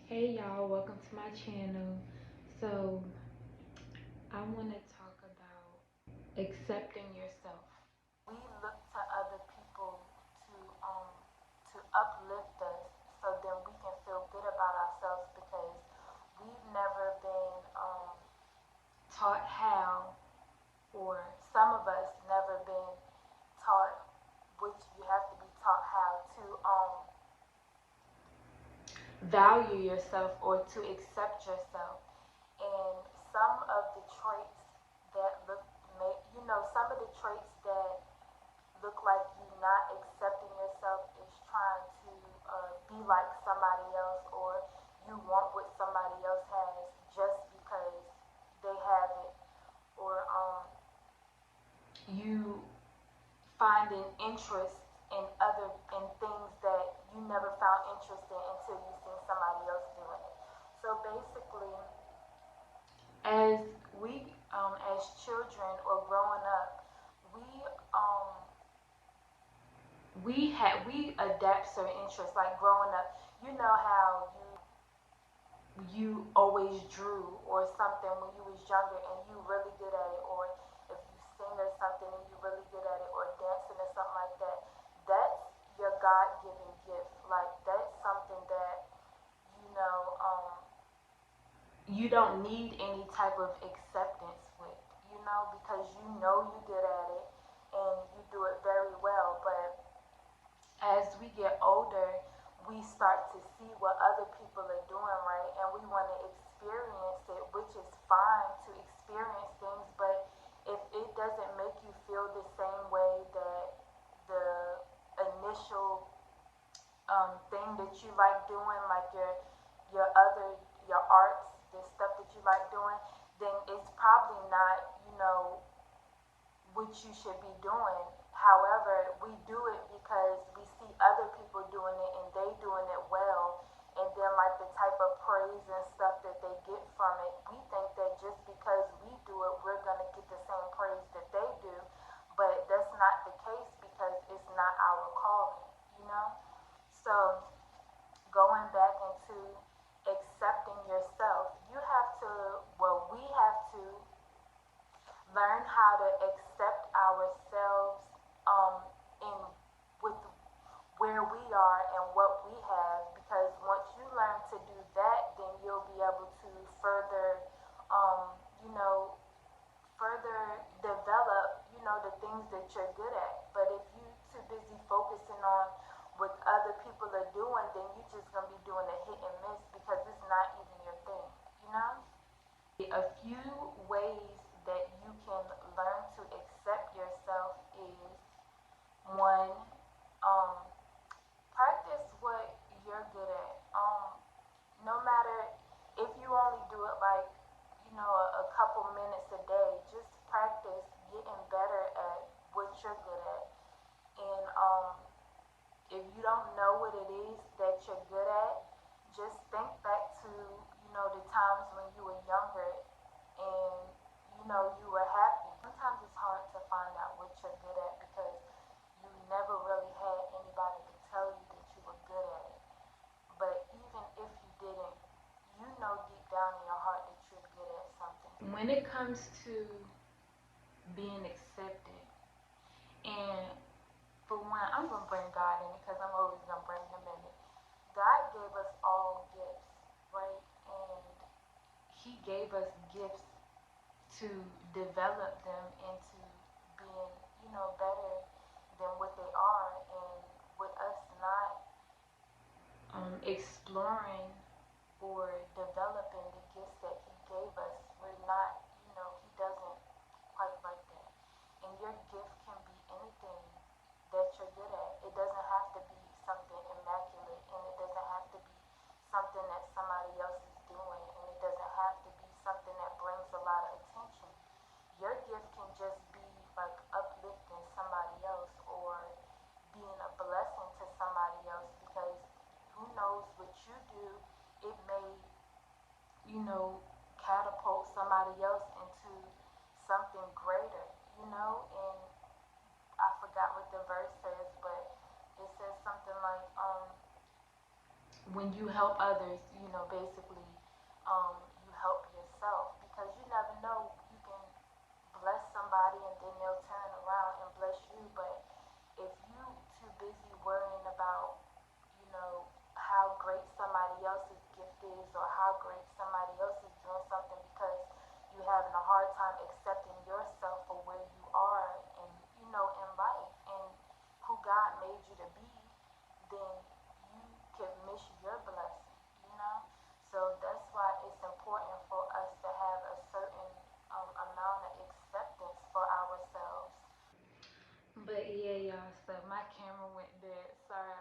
Hey y'all, welcome to my channel. So, I want to talk about accepting yourself. We look to other people to um to uplift us so then we can feel good about ourselves because we've never been taught how, or some of us never been taught, which you have to be taught how to value yourself or to accept yourself. And some of the traits that look, some of the traits that look like you not accepting yourself is trying to be like somebody else, or you want what somebody else has just because they have it, or you find an interest in things that you never found interest in until you seen somebody else doing it. So basically, as as children or growing up, we um, we adapt certain interests. Like growing up, you know how you always drew or something when you was younger and you really good at it, or if you sing or something and you really good at it, or dancing or something like that. That's your God-given gift. Like that's something that you know you don't need any type of acceptance with, because you know you good at it and you do it very well. But as we get older, we start to see what other people are doing, right? And we want to experience it, which is fine to experience things, but if it doesn't make you feel the same way that the initial thing that you like doing, like your other your arts, the stuff that you like doing, then it's probably not, what you should be doing. However, we do it because we see other people doing it and they doing it well. And then like the type of praise and stuff that they get from it, we think that just because we do it, we're gonna get the same praise that they do. But that's not the case because it's not our calling, you know? So going back into accepting yourself, we have to learn how to accept ourselves in with where we are and what we have, because once you learn to do that, then you'll be able to further um, you know further develop, the things that you're good at. But if you too busy focusing on what other people are doing, then you're just gonna be doing a hit and miss because it's not even your thing, you know? A few ways that you can learn to accept yourself is one, um, practice what you're good at. No matter if you only do it like, a couple minutes a day, just practice getting better at what you're good at. And if you don't know what it is that you're good at, just think back to, the times when you were younger and, you were happy. Sometimes it's hard to find out what you're good at because you never really had anybody to tell you that you were good at it. But even if you didn't, you know deep down in your heart that you're good at something. When it comes to being accepted, and for one, I'm gonna bring God in it because I'm always gonna bring Him in it. God gave us all gifts, right? And He gave us gifts to develop them into being, better than what they are. And with us not exploring or developing the gifts that He gave us, we're not, He doesn't quite like that. And your gift can be anything that you're good at. It doesn't have to be something immaculate, and it doesn't have to be something that somebody else is doing, and it doesn't have to be something that brings a lot of attention. Your gift can just be like uplifting somebody else or being a blessing to somebody else, because who knows what you do, it may, catapult somebody else into something greater, and I forgot what the verse says, but it says something like, when you help others, basically, you help yourself because you never know. You can bless somebody and then they'll turn around and bless you. But if you too busy worrying about, how great somebody else's gift is or how great somebody else is doing something because you having a hard time accepting yourself for where you are and in life and who God made you to be, then you could miss your blessing, you know? So that's why it's important for us to have a certain amount of acceptance for ourselves. But yeah, y'all, so my camera went dead. Sorry